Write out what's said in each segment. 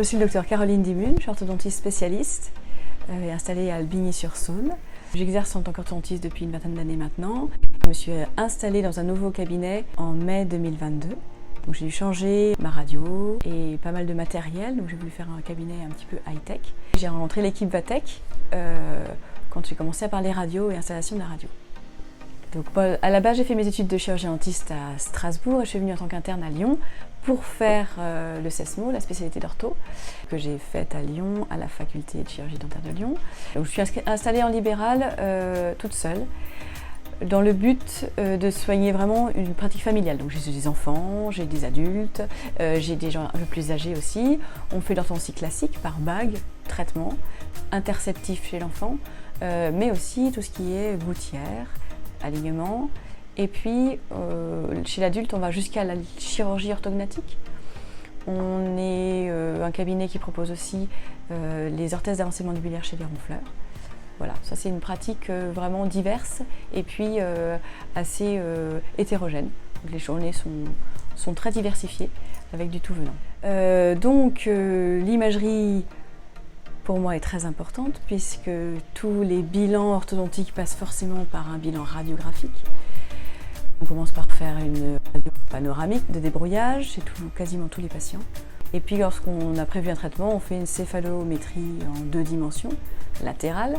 je suis le docteur Caroline Dimun, je suis orthodontiste spécialiste et installée à Albigny-sur-Saône. J'exerce en tant qu'orthodontiste depuis une vingtaine d'années maintenant. Je me suis installée dans un nouveau cabinet en mai 2022. Donc j'ai dû changer ma radio et pas mal de matériel, donc j'ai voulu faire un cabinet un petit peu high-tech. J'ai rencontré l'équipe Vatech quand j'ai commencé à parler radio et installation de la radio. Donc, à la base, j'ai fait mes études de chirurgien dentiste à Strasbourg et je suis venue en tant qu'interne à Lyon pour faire le CESMO, la spécialité d'ortho, que j'ai faite à Lyon, à la faculté de chirurgie dentaire de Lyon. Donc, je suis installée en libéral toute seule, dans le but de soigner vraiment une pratique familiale. Donc j'ai des enfants, j'ai des adultes, j'ai des gens un peu plus âgés aussi. On fait l'orthodontie classique par bague, traitement, interceptif chez l'enfant, mais aussi tout ce qui est gouttière, alignement. Et puis chez l'adulte, on va jusqu'à la chirurgie orthodontique. On est un cabinet qui propose aussi les orthèses d'avancée mandibulaire chez les ronfleurs. Voilà, ça c'est une pratique vraiment diverse et puis assez hétérogène. Donc, les journées sont très diversifiées avec du tout venant. Donc l'imagerie pour moi est très importante puisque tous les bilans orthodontiques passent forcément par un bilan radiographique. On commence par faire une radio panoramique de débrouillage chez quasiment tous les patients. Et puis lorsqu'on a prévu un traitement, on fait une céphalométrie en 2 dimensions, latérale,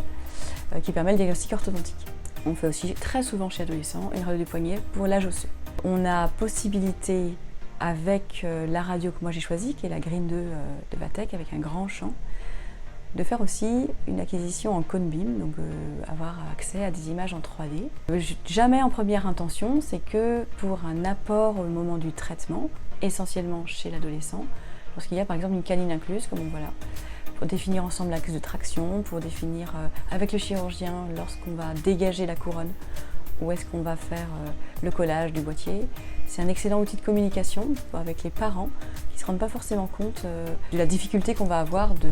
qui permet le diagnostic orthodontique. On fait aussi très souvent chez adolescents une radio du poignet pour l'âge osseux. On a possibilité avec la radio que moi j'ai choisie, qui est la Green 2 de Vatech avec un grand champ, de faire aussi une acquisition en cone beam, donc avoir accès à des images en 3D. Jamais en première intention, c'est que pour un apport au moment du traitement, essentiellement chez l'adolescent, lorsqu'il y a par exemple une canine incluse, comme on voit là, pour définir ensemble l'axe de traction, pour définir avec le chirurgien lorsqu'on va dégager la couronne, où est-ce qu'on va faire le collage du boîtier. C'est un excellent outil de communication avec les parents qui ne se rendent pas forcément compte de la difficulté qu'on va avoir de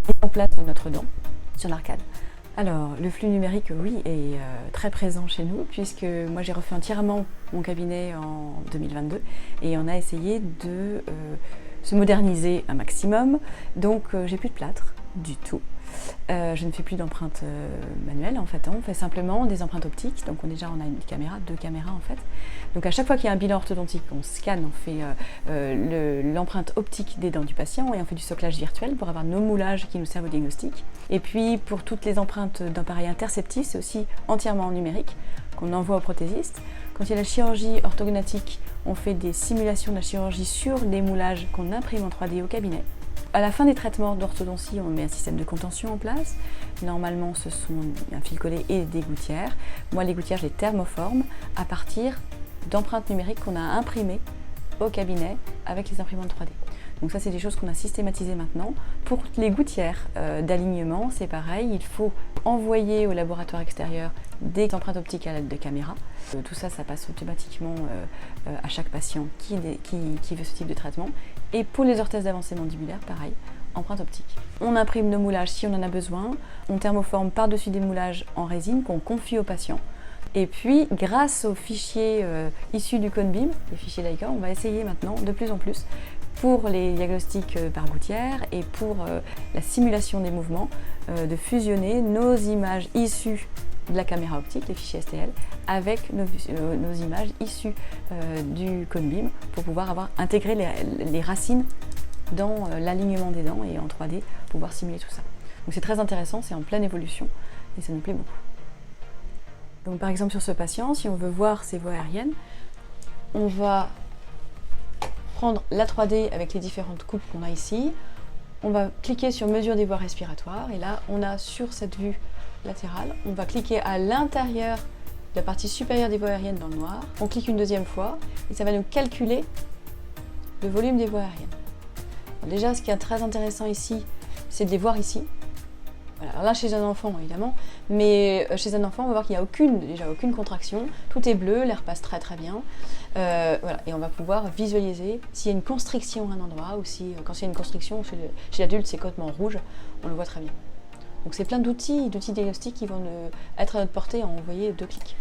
mettre en place notre dent sur l'arcade. Alors, le flux numérique, oui, est très présent chez nous, puisque moi j'ai refait entièrement mon cabinet en 2022 et on a essayé de se moderniser un maximum, donc j'ai plus de plâtre du tout. Je ne fais plus d'empreintes manuelles en fait, on fait simplement des empreintes optiques, donc on a une caméra, 2 caméras en fait. Donc à chaque fois qu'il y a un bilan orthodontique, on scanne, on fait l'empreinte optique des dents du patient et on fait du soclage virtuel pour avoir nos moulages qui nous servent au diagnostic. Et puis pour toutes les empreintes d'appareils interceptifs, c'est aussi entièrement en numérique qu'on envoie au prothésiste. Quand il y a la chirurgie orthodontique, on fait des simulations de la chirurgie sur les moulages qu'on imprime en 3D au cabinet. À la fin des traitements d'orthodontie, on met un système de contention en place. Normalement, ce sont un fil collé et des gouttières. Moi, les gouttières, je les thermoforme à partir d'empreintes numériques qu'on a imprimées au cabinet avec les imprimantes 3D. Donc ça, c'est des choses qu'on a systématisées maintenant. Pour les gouttières d'alignement, c'est pareil. Il faut envoyer au laboratoire extérieur des empreintes optiques à l'aide de caméras. Tout ça, ça passe automatiquement à chaque patient qui veut ce type de traitement. Et pour les orthèses d'avancée mandibulaire, pareil, empreinte optique. On imprime nos moulages si on en a besoin. On thermoforme par-dessus des moulages en résine qu'on confie au patient. Et puis, grâce aux fichiers issus du cone beam, les fichiers Leica, on va essayer maintenant de plus en plus pour les diagnostics par gouttière et pour la simulation des mouvements, de fusionner nos images issues de la caméra optique, les fichiers STL, avec nos images issues du cone beam pour pouvoir intégrer les racines dans l'alignement des dents et en 3D pouvoir simuler tout ça. Donc c'est très intéressant, c'est en pleine évolution et ça nous plaît beaucoup. Donc par exemple sur ce patient, si on veut voir ses voies aériennes, on va prendre la 3D avec les différentes coupes qu'on a ici. On va cliquer sur mesure des voies respiratoires et là on a sur cette vue latérale, on va cliquer à l'intérieur de la partie supérieure des voies aériennes dans le noir. On clique une deuxième fois et ça va nous calculer le volume des voies aériennes. Alors déjà, ce qui est très intéressant ici, c'est de les voir ici. Voilà. Alors là, chez un enfant, évidemment, mais chez un enfant, on va voir qu'il n'y a aucune contraction. Tout est bleu, l'air passe très très bien. Voilà. Et on va pouvoir visualiser s'il y a une constriction à un endroit ou si, quand il y a une constriction, chez l'adulte, c'est complètement rouge, on le voit très bien. Donc c'est plein d'outils diagnostiques qui vont être à notre portée en envoyer 2 clics.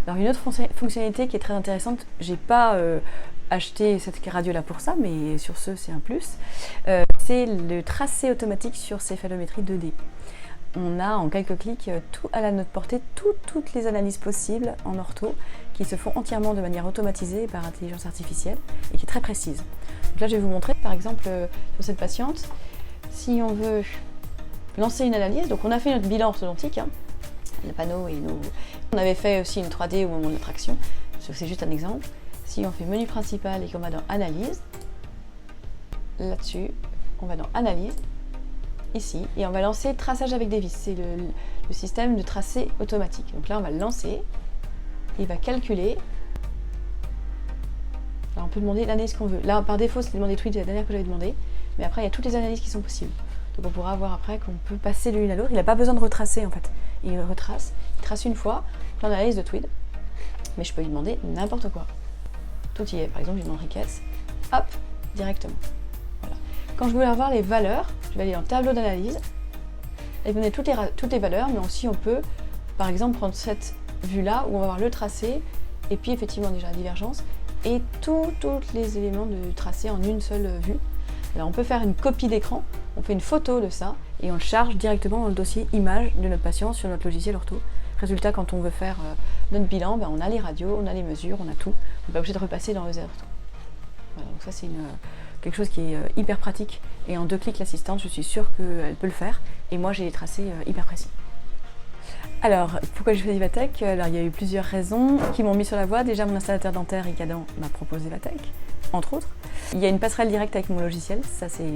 Alors une autre fonctionnalité qui est très intéressante, j'ai pas acheter cette radio-là pour ça, mais sur ce, c'est un plus. C'est le tracé automatique sur céphalométrie 2D. On a en quelques clics tout à notre portée, toutes les analyses possibles en ortho qui se font entièrement de manière automatisée par intelligence artificielle et qui est très précise. Donc là, je vais vous montrer, par exemple, sur cette patiente, si on veut lancer une analyse. Donc on a fait notre bilan orthodontique, le panneau et nous. On avait fait aussi une 3D au moment de l'attraction. C'est juste un exemple. Si on fait menu principal et qu'on va dans analyse, là-dessus, on va dans analyse, ici, et on va lancer traçage avec des vis. C'est le système de tracé automatique. Donc là, on va le lancer, il va calculer. Alors on peut demander l'analyse qu'on veut. Là, par défaut, c'était demandé tweet, la dernière que j'avais demandé, mais après, il y a toutes les analyses qui sont possibles. Donc on pourra voir après qu'on peut passer de l'une à l'autre. Il n'a pas besoin de retracer en fait. Il retrace, il trace une fois, plein d'analyses de tweet, mais je peux lui demander n'importe quoi. Tout y est. Par exemple, je lui demanderai caisse, hop, directement. Voilà. Quand je voulais avoir les valeurs, je vais aller dans le tableau d'analyse et donner toutes les valeurs, mais aussi on peut, par exemple, prendre cette vue-là où on va voir le tracé et puis effectivement déjà la divergence et tous les éléments du tracé en une seule vue. Alors on peut faire une copie d'écran, on fait une photo de ça et on le charge directement dans le dossier image de notre patient sur notre logiciel ortho. Résultat, quand on veut faire notre bilan, on a les radios, on a les mesures, on a tout. On n'est pas obligé de repasser dans les ortho. Voilà, donc ça c'est quelque chose qui est hyper pratique et en 2 clics l'assistante, je suis sûre qu'elle peut le faire et moi j'ai les tracés hyper précis. Alors, pourquoi j'ai choisi Vathek? Alors, il y a eu plusieurs raisons qui m'ont mis sur la voie. Déjà, mon installateur dentaire Icadan m'a proposé Vathek, entre autres. Il y a une passerelle directe avec mon logiciel, ça c'est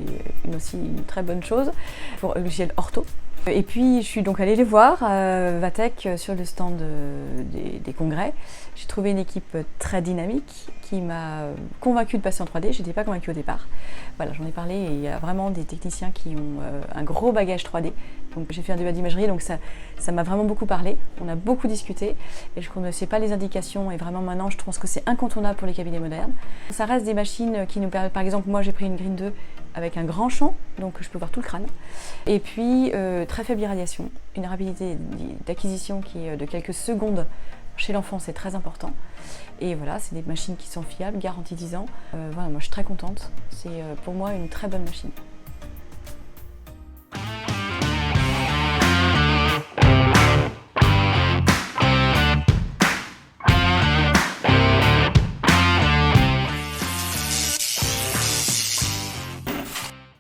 aussi une très bonne chose pour le logiciel ortho. Et puis je suis donc allée les voir, Vathek, sur le stand des congrès. J'ai trouvé une équipe très dynamique qui m'a convaincue de passer en 3D. Je n'étais pas convaincue au départ. Voilà, j'en ai parlé et il y a vraiment des techniciens qui ont un gros bagage 3D. Donc j'ai fait un débat d'imagerie, donc ça m'a vraiment beaucoup parlé. On a beaucoup discuté et je ne connaissais pas les indications et vraiment maintenant je pense que c'est incontournable pour les cabinets modernes. Ça reste des machines qui nous permettent, par exemple moi j'ai pris une Green 2 avec un grand champ, donc je peux voir tout le crâne. Et puis très faible irradiation, une rapidité d'acquisition qui est de quelques secondes. Chez l'enfant, c'est très important. Et voilà, c'est des machines qui sont fiables, garantie 10 ans. Voilà, moi je suis très contente. C'est pour moi une très bonne machine.